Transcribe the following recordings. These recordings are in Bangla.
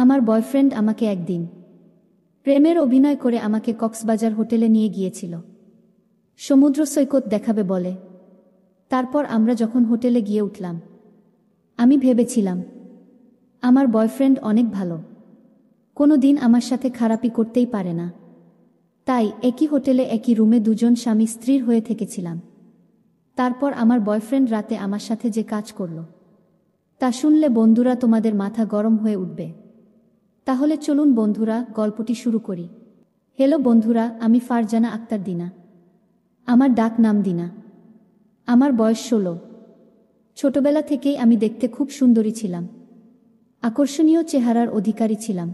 আমার বয়ফ্রেন্ড আমাকে একদিন প্রেমের অভিনয় করে আমাকে কক্সবাজার হোটেলে নিয়ে গিয়েছিল। সমুদ্র সৈকত দেখাবে বলে। তারপর আমরা যখন হোটেলে গিয়ে উঠলাম, আমি ভেবেছিলাম আমার বয়ফ্রেন্ড অনেক ভালো, কোনো দিন আমার সাথে খারাপই করতেই পারে না। তাই একই হোটেলে একই রুমে দুজন স্বামী স্ত্রীর হয়ে থেকেছিলাম। তারপর আমার বয়ফ্রেন্ড রাতে আমার সাথে যে কাজ করল, তা শুনলে বন্ধুরা তোমাদের মাথা গরম হয়ে উঠবে। তাহলে চলুন বন্ধুরা, গল্পটি শুরু করি। হ্যালো বন্ধুরা, আমি ফারজানা আক্তার দিনা। আমার ডাক নাম দিনা। আমার বয়স 16। ছোটবেলা থেকেই আমি দেখতে খুব সুন্দরী ছিলাম, আকর্ষণীয় চেহারার অধিকারী ছিলাম।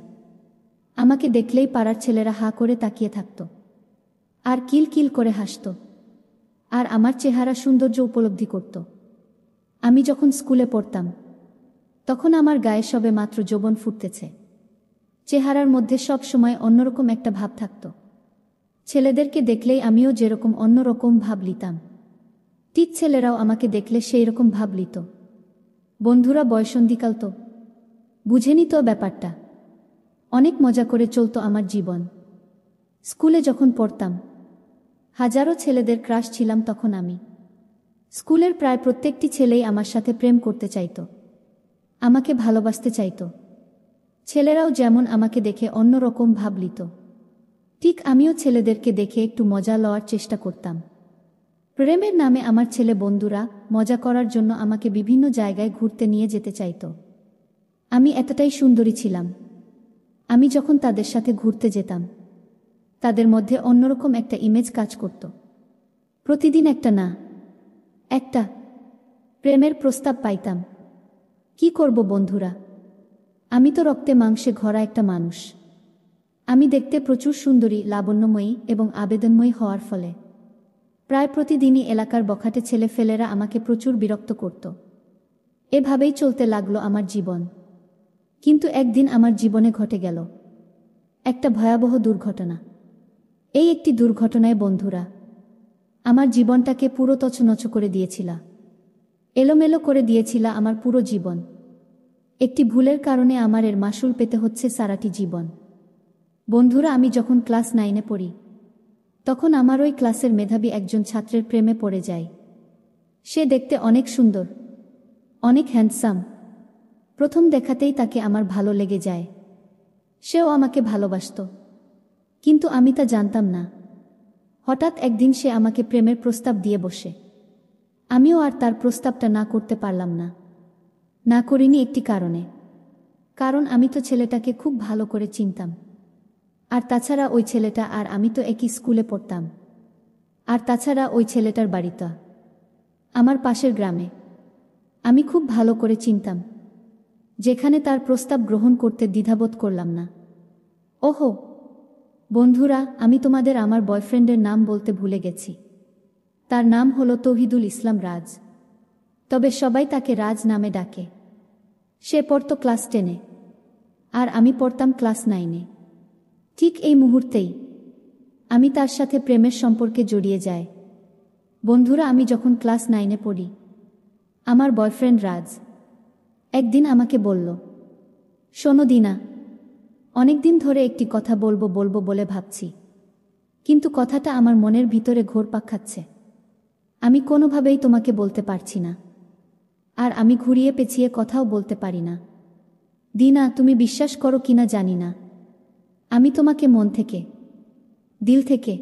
আমাকে দেখলেই পাড়ার ছেলেরা হা করে তাকিয়ে থাকত আর কিল কিল করে হাসত, আর আমার চেহারা সৌন্দর্য উপলব্ধি করত। আমি যখন স্কুলে পড়তাম, তখন আমার গায়ে সবে মাত্র যৌবন ফুটতেছে। চেহারার মধ্যে সব সময় অন্যরকম একটা ভাব থাকত। ছেলেদেরকে দেখলেই আমিও যেরকম অন্যরকম ভাব লিতাম, ঠিক ছেলেরাও আমাকে দেখলে সেই রকম ভাব লিত। বন্ধুরা, বয়সন্ধিকাল তো, বুঝেনি তো ব্যাপারটা। অনেক মজা করে চলতো আমার জীবন। স্কুলে যখন পড়তাম, হাজারো ছেলেদের ক্রাশ ছিলাম তখন আমি। স্কুলের প্রায় প্রত্যেকটি ছেলেই আমার সাথে প্রেম করতে চাইত, আমাকে ভালোবাসতে চাইত। ছেলেরাও যেমন আমাকে দেখে অন্যরকম ভাব লিত, ঠিক আমিও ছেলেদেরকে দেখে একটু মজা লওয়ার চেষ্টা করতাম। প্রেমের নামে আমার ছেলে বন্ধুরা মজা করার জন্য আমাকে বিভিন্ন জায়গায় ঘুরতে নিয়ে যেতে চাইত। আমি এতটাই সুন্দরী ছিলাম, আমি যখন তাদের সাথে ঘুরতে যেতাম, তাদের মধ্যে অন্যরকম একটা ইমেজ কাজ করত। প্রতিদিন একটা না একটা প্রেমের প্রস্তাব পাইতাম। কি করব বন্ধুরা, আমি তো রক্তে মাংসে ভরা একটা মানুষ। আমি দেখতে প্রচুর সুন্দরী, লাবণ্যময়ী এবং আবেদনময়ী হওয়ার ফলে প্রায় প্রতিদিনই এলাকার বখাটে ছেলেফেলেরা আমাকে প্রচুর বিরক্ত করত। এভাবেই চলতে লাগলো আমার জীবন। কিন্তু একদিন আমার জীবনে ঘটে গেল একটা ভয়াবহ দুর্ঘটনা। এই একটি দুর্ঘটনায় বন্ধুরা আমার জীবনটাকে পুরো তছনছ করে দিয়েছিল, এলোমেলো করে দিয়েছিল আমার পুরো জীবন। একটি ভুলের কারণে আমার এর মাসুল পেতে হচ্ছে সারাটি জীবন। বন্ধুরা, আমি যখন ক্লাস 9-এ পড়ি, তখন আমার ওই ক্লাসের মেধাবী একজন ছাত্রের প্রেমে পড়ে যায়। সে দেখতে অনেক সুন্দর, অনেক হ্যান্ডসাম। প্রথম দেখাতেই তাকে আমার ভালো লেগে যায়। সেও আমাকে ভালোবাসত, কিন্তু আমি তা জানতাম না। হঠাৎ একদিন সে আমাকে প্রেমের প্রস্তাব দিয়ে বসে। আমিও আর তার প্রস্তাবটা না করতে পারলাম না। না করিনি একটি কারণে, কারণ আমি তো ছেলেটাকে খুব ভালো করে চিনতাম। আর তাছাড়া ওই ছেলেটা আর আমি তো একই স্কুলে পড়তাম। আর তাছাড়া ওই ছেলেটার বাড়িটা আমার পাশের গ্রামে। আমি খুব ভালো করে চিনতাম, যেখানে তার প্রস্তাব গ্রহণ করতে দ্বিধাবোধ করলাম না। ওহো বন্ধুরা, আমি তোমাদের আমার বয়ফ্রেন্ডের নাম বলতে ভুলে গেছি। তার নাম হলো তৌহিদুল ইসলাম রাজ, তবে সবাই তাকে রাজ নামে ডাকে। সে পড়ত ক্লাস 10-এ আর আমি পড়তাম ক্লাস 9-এ। ঠিক এই মুহূর্তেই আমি তার সাথে প্রেমের সম্পর্কে জড়িয়ে যাই। বন্ধুরা, আমি যখন ক্লাস 9-এ পড়ি, আমার বয়ফ্রেন্ড রাজ একদিন আমাকে বলল, শোনো দিনা, অনেকদিন ধরে একটি কথা বলবো বলবো বলে ভাবছি, কিন্তু কথাটা আমার মনের ভিতরে ঘোরপাক খাচ্ছে। আমি কোনোভাবেই তোমাকে বলতে পারছি না, আর আমি ঘুরিয়ে পেঁচিয়ে কথাও বলতে পারি না। দিনা, তুমি বিশ্বাস করো কিনা জানি না, আমি তোমাকে মন থেকে, দিল থেকে,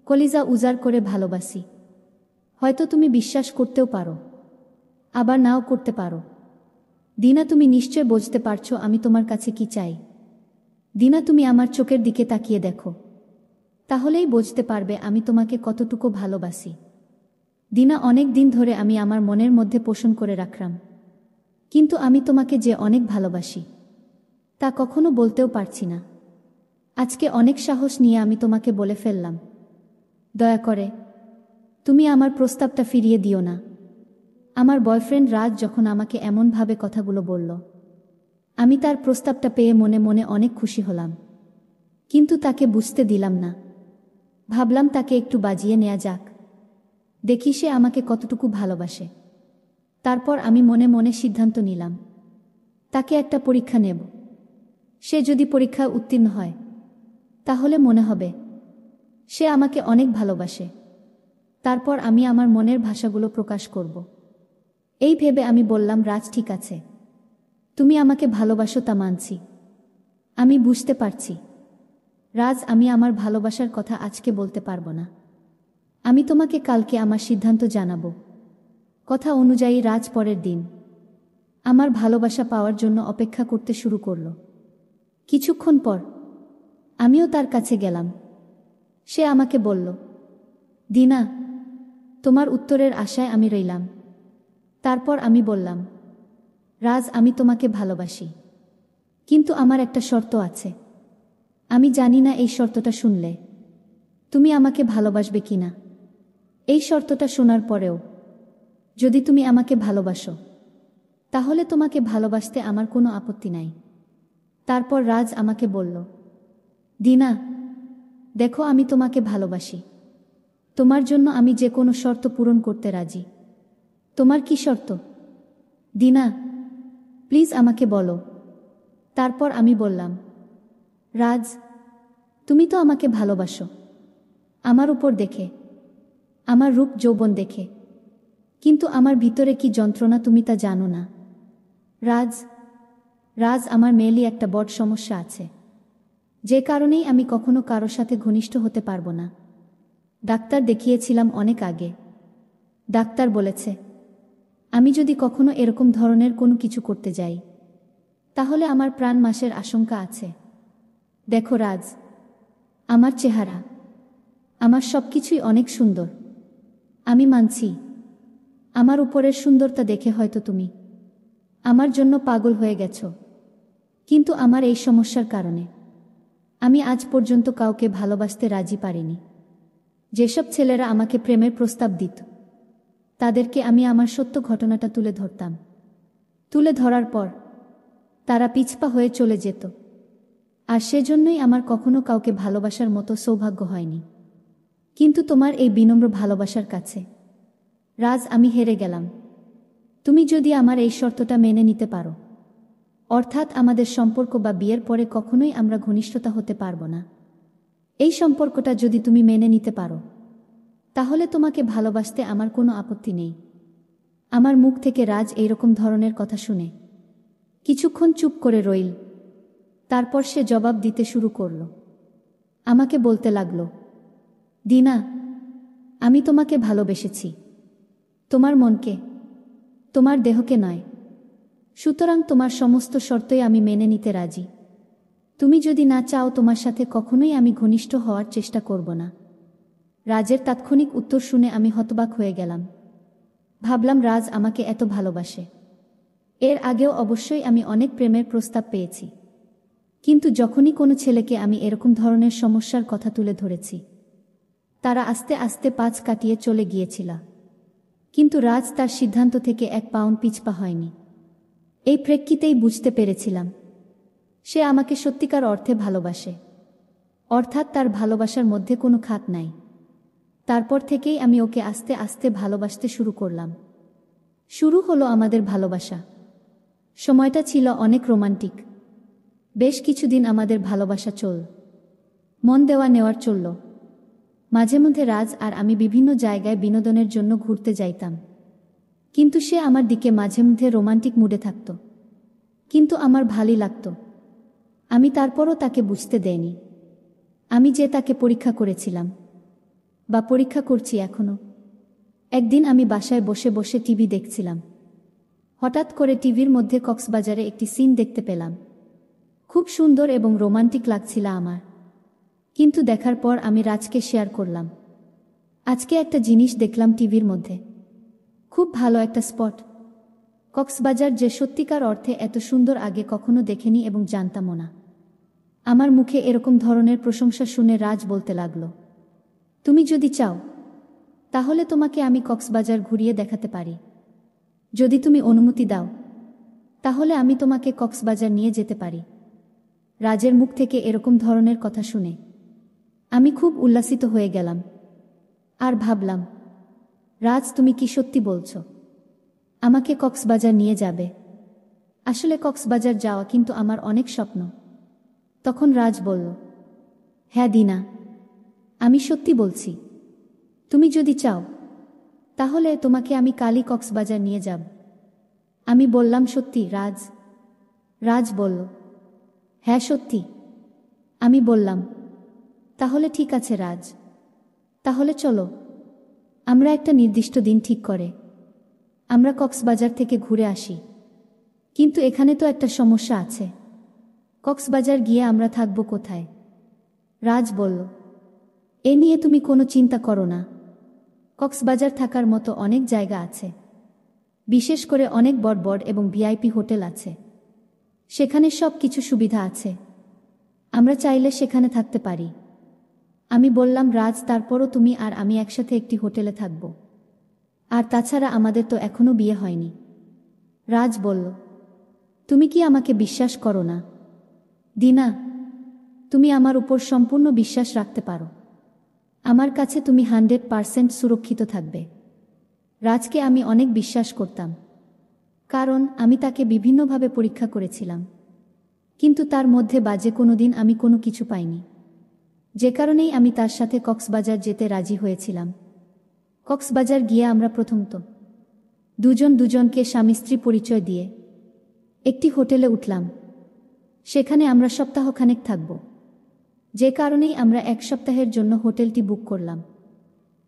কলিজা উজাড় করে ভালোবাসি। হয়তো তুমি বিশ্বাস করতেও পারো, আবার নাও করতে পারো। দিনা, তুমি নিশ্চয় বুঝতে পারছো আমি তোমার কাছে কি চাই। দিনা, তুমি আমার চোখের দিকে তাকিয়ে দেখো, তাহলেই বুঝতে পারবে আমি তোমাকে কতটুকু ভালোবাসি। দিনা, অনেক দিন ধরে আমি আমার মনের মধ্যে পোষণ করে রাখলাম, কিন্তু আমি তোমাকে যে অনেক ভালোবাসি তা কখনো বলতেও পারছি না। আজকে অনেক সাহস নিয়ে আমি তোমাকে বলে ফেললাম। দয়া করে তুমি আমার প্রস্তাবটা ফিরিয়ে দিও না। আমার বয়ফ্রেন্ড রাজ যখন আমাকে এমনভাবে কথাগুলো বলল, আমি তার প্রস্তাবটা পেয়ে মনে মনে অনেক খুশি হলাম, কিন্তু তাকে বুঝতে দিলাম না। ভাবলাম তাকে একটু বাজিয়ে নেওয়া যাক, দেখি সে আমাকে কতটুকু ভালোবাসে। তারপর আমি মনে মনে সিদ্ধান্ত নিলাম তাকে একটা পরীক্ষা নেব। সে যদি পরীক্ষায় উত্তীর্ণ হয় তাহলে মনে হবে সে আমাকে অনেক ভালোবাসে। তারপর আমি আমার মনের ভাষাগুলো প্রকাশ করব। এই ভেবে আমি বললাম, রাজ ঠিক আছে, তুমি আমাকে ভালোবাসো তা মানছি, আমি বুঝতে পারছি। রাজ, আমি আমার ভালোবাসার কথা আজকে বলতে পারবো না, আমি তোমাকে কালকে আমার সিদ্ধান্ত জানাবো। কথা অনুযায়ী রাজ পরের দিন আমার ভালোবাসা পাওয়ার জন্য অপেক্ষা করতে শুরু করল। কিছুক্ষণ পর আমিও তার কাছে গেলাম। সে আমাকে বলল, দিনা, তোমার উত্তরের আশায় আমি রইলাম। তারপর আমি বললাম, রাজ, আমি তোমাকে ভালোবাসি, কিন্তু আমার একটা শর্ত আছে। আমি জানি না এই শর্তটা শুনলে তুমি আমাকে ভালোবাসবে কিনা। এই শর্তটা শোনার পরেও যদি তুমি আমাকে ভালোবাসো তাহলে তোমাকে ভালোবাসতে আমার কোনো আপত্তি নাই। তারপর রাজ আমাকে বলল, দিনা, দেখো, আমি তোমাকে ভালোবাসি, তোমার জন্য আমি যে কোনো শর্ত পূরণ করতে রাজি। তোমার কি শর্ত দিনা? প্লিজ আমাকে বলো। তারপর আমি বললাম, রাজ, তুমি তো আমাকে ভালোবাসো আমার উপর দেখে, আমার রূপ যৌবন দেখে, কিন্তু আমার ভিতরে কি যন্ত্রণা তুমি তা জানো না। রাজ, আমার মেয়েলি একটা বড় সমস্যা আছে, যে কারণেই আমি কখনো কারোর সাথে ঘনিষ্ঠ হতে পারবো না। ডাক্তার দেখিয়েছিলাম অনেক আগে। ডাক্তার বলেছে আমি যদি কখনো এরকম ধরনের কোনো কিছু করতে যাই তাহলে আমার প্রাণ নাশের আশঙ্কা আছে। দেখো রাজ, আমার চেহারা, আমার সবকিছুই অনেক সুন্দর, আমি মানছি। আমার উপরের সুন্দরতা দেখে হয়তো তুমি আমার জন্য পাগল হয়ে গেছো, কিন্তু আমার এই সমস্যার কারণে আমি আজ পর্যন্ত কাউকে ভালোবাসতে রাজি পারিনি। যেসব ছেলেরা আমাকে প্রেমের প্রস্তাব দিত তাদেরকে আমি আমার সত্য ঘটনাটা তুলে ধরতাম। তুলে ধরার পর তারা পিছপা হয়ে চলে যেত, আর সেজন্যই আমার কখনো কাউকে ভালোবাসার মতো সৌভাগ্য হয়নি। কিন্তু তোমার এই বিনম্র ভালোবাসার কাছে রাজ আমি হেরে গেলাম। তুমি যদি আমার এই শর্তটা মেনে নিতে পারো, অর্থাৎ আমাদের সম্পর্ক বা বিয়ের পরে কখনোই আমরা ঘনিষ্ঠতা হতে পারবো না, এই সম্পর্কটা যদি তুমি মেনে নিতে পারো তাহলে তোমাকে ভালোবাসতে আমার কোনো আপত্তি নেই। আমার মুখ থেকে রাজ এইরকম ধরনের কথা শুনে কিছুক্ষণ চুপ করে রইল। তারপর সে জবাব দিতে শুরু করল। আমাকে বলতে লাগল, দিনা, আমি তোমাকে ভালোবেসেছি, তোমার মনকে, তোমার দেহকে নয়। সুতরাং তোমার সমস্ত শর্তই আমি মেনে নিতে রাজি। তুমি যদি না চাও তোমার সাথে কখনোই আমি ঘনিষ্ঠ হওয়ার চেষ্টা করব না। রাজের তাৎক্ষণিক উত্তর শুনে আমি হতবাক হয়ে গেলাম। ভাবলাম রাজ আমাকে এত ভালোবাসে। এর আগেও অবশ্যই আমি অনেক প্রেমের প্রস্তাব পেয়েছি, কিন্তু যখনই কোনো ছেলেকে আমি এরকম ধরনের সমস্যার কথা তুলে ধরেছি তারা আস্তে আস্তে পাছ কাটিয়ে চলে গিয়েছিল। কিন্তু রাজ তার সিদ্ধান্ত থেকে এক পাউন্ড পিছপা হয়নি। এই প্রেক্ষিতেই বুঝতে পেরেছিলাম সে আমাকে সত্যিকার অর্থে ভালোবাসে, অর্থাৎ তার ভালোবাসার মধ্যে কোনো খাত নাই। তারপর থেকেই আমি ওকে আস্তে আস্তে ভালোবাসতে শুরু করলাম। শুরু হলো আমাদের ভালোবাসা। সময়টা ছিল অনেক রোমান্টিক। বেশ কিছুদিন আমাদের ভালোবাসা মন দেওয়া নেওয়ার চলল। মাঝে মধ্যে রাজ আর আমি বিভিন্ন জায়গায় বিনোদনের জন্য ঘুরতে যাইতাম, কিন্তু সে আমার দিকে মাঝে মধ্যে রোমান্টিক মুডে থাকত, কিন্তু আমার ভালোই লাগত। আমি তারপরও তাকে বুঝতে দেইনি আমি যে তাকে পরীক্ষা করেছিলাম বা পরীক্ষা করছি এখনো। একদিন আমি বাসায় বসে বসে টিভি দেখছিলাম। হঠাৎ করে টিভির মধ্যে কক্সবাজারে একটি সিন দেখতে পেলাম। খুব সুন্দর এবং রোমান্টিক লাগছিল আমার। কিন্তু দেখার পর আমি রাজকে শেয়ার করলাম, আজকে একটা জিনিস দেখলাম টিভির মধ্যে, খুব ভালো একটা স্পট। কক্সবাজার যে সত্যিকার অর্থে এত সুন্দর আগে কখনো দেখেনি এবং জানতামও না। আমার মুখে এরকম ধরনের প্রশংসা শুনে রাজ বলতে লাগল, তুমি যদি চাও তাহলে তোমাকে আমি কক্সবাজার ঘুরিয়ে দেখাতে পারি। যদি তুমি অনুমতি দাও তাহলে আমি তোমাকে কক্সবাজার নিয়ে যেতে পারি। রাজের মুখ থেকে এরকম ধরনের কথা শুনে আমি খুব উল্লাসিত হয়ে গেলাম আর ভাবলাম, রাজ, তুমি কি সত্যি বলছো? আমাকে কক্সবাজার নিয়ে যাবে? আসলে কক্সবাজার যাওয়া কিন্তু আমার অনেক স্বপ্ন। তখন রাজ বলল, হ্যাঁ দিনা, আমি সত্যি বলছি। তুমি যদি চাও তাহলে তোমাকে আমি কালই কক্সবাজার নিয়ে যাব। আমি বললাম, সত্যি রাজ? রাজ বলল, হ্যাঁ সত্যি। আমি বললাম, তাহলে ঠিক আছে রাজ, তাহলে চলো আমরা একটা নির্দিষ্ট দিন ঠিক করে আমরা কক্সবাজার থেকে ঘুরে আসি। কিন্তু এখানে তো একটা সমস্যা আছে, কক্সবাজার গিয়ে আমরা থাকবো কোথায়? রাজ বলল, এ নিয়ে তুমি কোনো চিন্তা করো না, কক্সবাজার থাকার মতো অনেক জায়গা আছে, বিশেষ করে অনেক বড় বড় এবং ভিআইপি হোটেল আছে, সেখানে সব কিছু সুবিধা আছে, আমরা চাইলে সেখানে থাকতে পারি। আমি বললাম, রাজ তারপরও তুমি আর আমি একসাথে একটি হোটেলে থাকব, আর তাছাড়া আমাদের তো এখনো বিয়ে হয়নি। রাজ বলল, তুমি কি আমাকে বিশ্বাস করো না? দিনা, তুমি আমার উপর সম্পূর্ণ বিশ্বাস রাখতে পারো, আমার কাছে তুমি 100% সুরক্ষিত থাকবে। রাজকে আমি অনেক বিশ্বাস করতাম, কারণ আমি তাকে বিভিন্নভাবে পরীক্ষা করেছিলাম, কিন্তু তার মধ্যে বাজে কোনো দিন আমি কোনো কিছু পাইনি, যে কারণেই আমি তার সাথে কক্সবাজার যেতে রাজি হয়েছিলাম। কক্সবাজার গিয়ে আমরা প্রথমত দুজনকে স্বামী স্ত্রী পরিচয় দিয়ে একটি হোটেলে উঠলাম, সেখানে আমরা সপ্তাহখানেক থাকব, যে কারণেই আমরা 1 সপ্তাহের জন্য হোটেলটি বুক করলাম।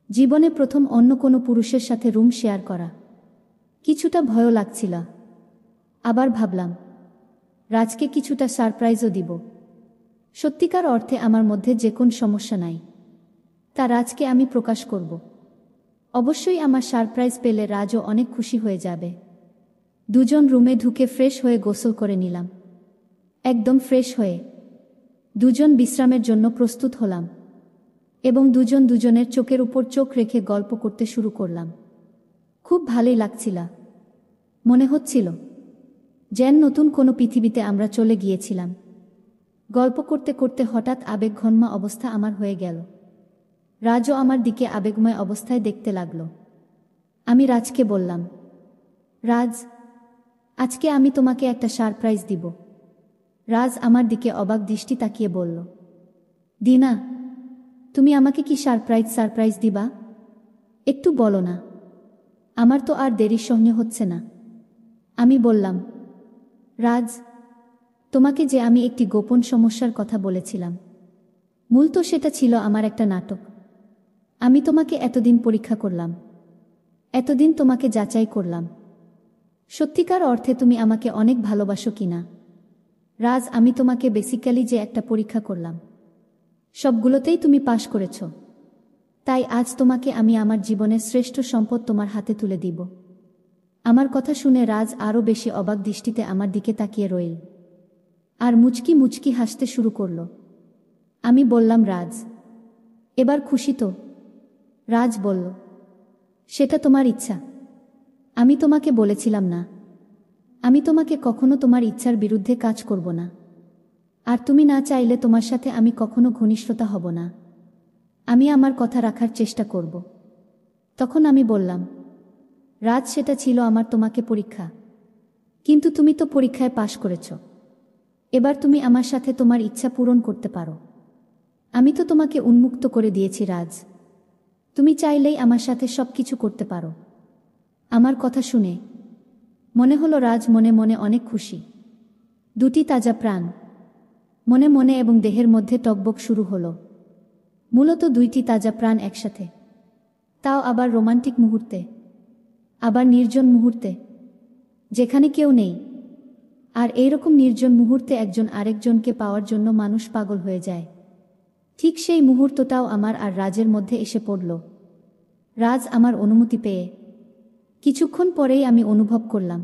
জীবনে প্রথম অন্য কোনো পুরুষের সাথে রুম শেয়ার করা, কিছুটা ভয়ও লাগছিল, আবার ভাবলাম রাজকে কিছুটা সারপ্রাইজও দিব। সত্যিকার অর্থে আমার মধ্যে যে কোন সমস্যা নাই, তা রাজকে আমি প্রকাশ করব। অবশ্যই আমার সারপ্রাইজ পেলে রাজও অনেক খুশি হয়ে যাবে। দুজন রুমে ঢুকে ফ্রেশ হয়ে গোসল করে নিলাম। একদম ফ্রেশ হয়ে দুজন বিশ্রামের জন্য প্রস্তুত হলাম এবং দুজনের চোখের উপর চোখ রেখে গল্প করতে শুরু করলাম। খুব ভালোই লাগছিল, মনে হচ্ছিল যেন নতুন কোনো পৃথিবীতে আমরা চলে গিয়েছিলাম। গল্প করতে করতে হঠাৎ আবেগঘন্মা অবস্থা আমার হয়ে গেল। রাজও আমার দিকে আবেগময় অবস্থায় দেখতে লাগল। আমি রাজকে বললাম, রাজ, আজকে আমি তোমাকে একটা সারপ্রাইজ দিব। রাজ আমার দিকে অবাক দৃষ্টি তাকিয়ে বলল, দিনা, তুমি আমাকে কি সারপ্রাইজ দিবা? একটু বলো না, আমার তো আর দেরির সহ্য হচ্ছে না। আমি বললাম, রাজ, তোমাকে যে আমি একটি গোপন সমস্যার কথা বলেছিলাম, মূলত সেটা ছিল আমার একটা নাটক। আমি তোমাকে এতদিন পরীক্ষা করলাম, এতদিন তোমাকে যাচাই করলাম, সত্যিকার অর্থে তুমি আমাকে অনেক ভালোবাসো কিনা। রাজ, আমি তোমাকে বেসিক্যালি যে একটা পরীক্ষা করলাম, সবগুলোতেই তুমি পাশ করেছ, তাই আজ তোমাকে আমি আমার জীবনের শ্রেষ্ঠ সম্পদ তোমার হাতে তুলে দিব। আমার কথা শুনে রাজ আরও বেশি অবাক দৃষ্টিতে আমার দিকে তাকিয়ে রইল আর মুচকি মুচকি হাসতে শুরু করল। আমি বললাম, রাজ, এবার খুশি তো? রাজ বলল, সেটা তোমার ইচ্ছা, আমি তোমাকে বলেছিলাম না, আমি তোমাকে কখনো তোমার ইচ্ছার বিরুদ্ধে কাজ করব না, আর তুমি না চাইলে তোমার সাথে আমি কখনো ঘনিষ্ঠতা হব না, আমি আমার কথা রাখার চেষ্টা করব। তখন আমি বললাম, রাজ, সেটা ছিল আমার তোমাকে পরীক্ষা, কিন্তু তুমি তো পরীক্ষায় পাশ করেছ, এবার তুমি আমার সাথে তোমার ইচ্ছা পূরণ করতে পারো। আমি তো তোমাকে উন্মুক্ত করে দিয়েছি রাজ, তুমি চাইলেই আমার সাথে সব কিছু করতে পারো। আমার কথা শুনে মনে হলো রাজ মনে মনে অনেক খুশি। দুটি তাজা প্রাণ মনে মনে এবং দেহের মধ্যে টকবক শুরু হলো। মূলত দুইটি তাজা প্রাণ একসাথে, তাও আবার রোমান্টিক মুহূর্তে, আবার নির্জন মুহূর্তে, যেখানে কেউ নেই। আর এইরকম নির্জন মুহূর্তে একজন আরেকজনকে পাওয়ার জন্য মানুষ পাগল হয়ে যায়। ঠিক সেই মুহূর্তটাও আমার আর রাজের মধ্যে এসে পড়ল। রাজ আমার অনুমতি পেয়ে কিছুক্ষণ পরেই আমি অনুভব করলাম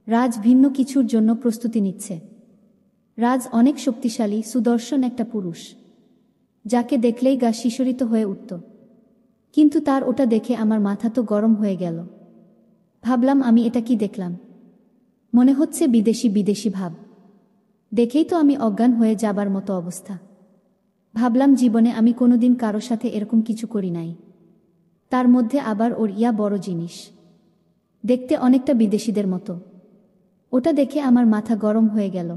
রাজ ভিন্ন কিছুর জন্য প্রস্তুতি নিচ্ছে। রাজ অনেক শক্তিশালী, সুদর্শন একটা পুরুষ, যাকে দেখলেই গা শিশরিত হয়ে উঠত। কিন্তু তার ওটা দেখে আমার মাথা তো গরম হয়ে গেল। ভাবলাম, আমি এটা কি দেখলাম? মনে হচ্ছে বিদেশি ভাব। দেখেই তো আমি অজ্ঞান হয়ে যাবার মতো অবস্থা। ভাবলাম, জীবনে আমি কোনোদিন কারো সাথে এরকম কিছু করি নাই, তার মধ্যে আবার ওর ইয়া বড় জিনিস, দেখতে অনেকটা বিদেশিদের মতো। ওটা দেখে আমার মাথা গরম হয়ে গেল।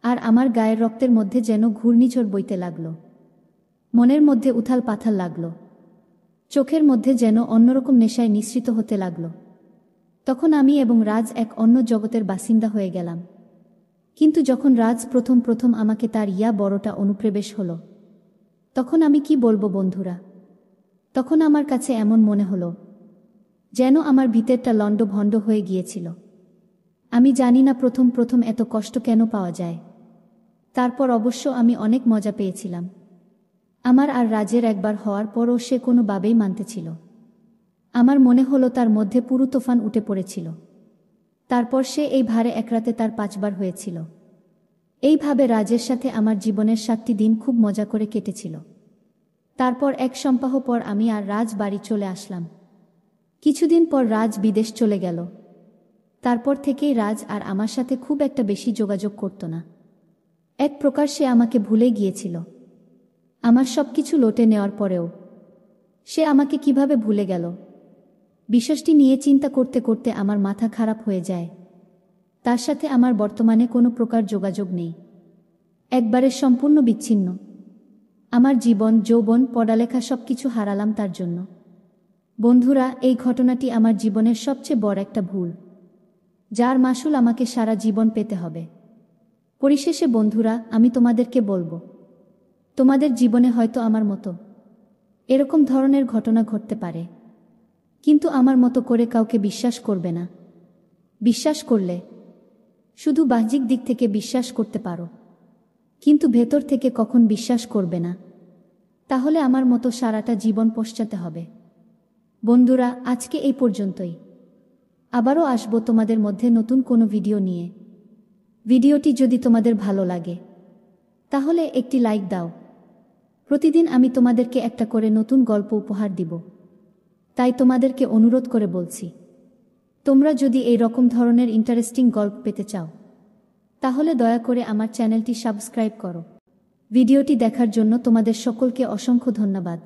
আর আমার গায়ের রক্তের মধ্যে যেন ঘূর্ণিঝড় বইতে লাগল। মনের মধ্যে উথাল পাথাল লাগল। চোখের মধ্যে যেন অন্যরকম নেশায় নিঃসৃত হতে লাগল। তখন আমি এবং রাজ এক অন্য জগতের বাসিন্দা হয়ে গেলাম। কিন্তু যখন রাজ প্রথম প্রথম আমাকে তার বড়টা অনুপ্রবেশ হলো, তখন আমি কি বলবো বন্ধুরা, তখন আমার কাছে এমন মনে হলো যেন আমার ভিতরটা লণ্ডভণ্ড হয়ে গিয়েছিল। আমি জানি না প্রথম প্রথম এত কষ্ট কেন পাওয়া যায়। তারপর অবশ্য আমি অনেক মজা পেয়েছিলাম। আমার আর রাজের একবার হওয়ার পরও সে কোনোভাবেই মানতে ছিল। আমার মনে হলো তার মধ্যে পুরো তুফান উঠে পড়েছিল। তারপর সে এই ভারে এক রাতে তার 5 বার হয়েছিল। এইভাবে রাজের সাথে আমার জীবনের 7টি দিন খুব মজা করে কেটেছিল। তারপর এক সপ্তাহ পর আমি আর রাজ বাড়ি চলে আসলাম। কিছুদিন পর রাজ বিদেশ চলে গেল। তারপর থেকেই রাজ আর আমার সাথে খুব একটা বেশি যোগাযোগ করত না। এক প্রকার সে আমাকে ভুলে গিয়েছিল। আমার সবকিছু লোটে নেওয়ার পরেও সে আমাকে কিভাবে ভুলে গেল, বিষয়টি নিয়ে চিন্তা করতে করতে আমার মাথা খারাপ হয়ে যায়। তার সাথে আমার বর্তমানে কোনো প্রকার যোগাযোগ নেই, একবারে সম্পূর্ণ বিচ্ছিন্ন। আমার জীবন, যৌবন, পড়ালেখা সবকিছু হারালাম তার জন্য। বন্ধুরা, এই ঘটনাটি আমার জীবনের সবচেয়ে বড় একটা ভুল, যার মাসুল আমাকে সারা জীবন পেতে হবে। পরিশেষে বন্ধুরা, আমি তোমাদেরকে বলবো, তোমাদের জীবনে হয়তো আমার মতো এরকম ধরনের ঘটনা ঘটতে পারে, কিন্তু আমার মতো করে কাউকে বিশ্বাস করবে না। বিশ্বাস করলে শুধু বাহ্যিক দিক থেকে বিশ্বাস করতে পারো, কিন্তু ভেতর থেকে কখন বিশ্বাস করবে না। তাহলে আমার মতো সারাটা জীবন পশ্চাতে হবে। বন্ধুরা, আজকে এই পর্যন্তই। আবারও আসবো তোমাদের মধ্যে নতুন কোনো ভিডিও নিয়ে। ভিডিওটি যদি তোমাদের ভালো লাগে তাহলে একটি লাইক দাও। প্রতিদিন আমি তোমাদেরকে একটা করে নতুন গল্প উপহার দিব। তাই তোমাদেরকে অনুরোধ করে বলছি, তোমরা যদি এই রকম ধরনের ইন্টারেস্টিং গল্প পেতে চাও তাহলে দয়া করে আমার চ্যানেলটি সাবস্ক্রাইব করো। ভিডিওটি দেখার জন্য তোমাদের সকলকে অসংখ্য ধন্যবাদ।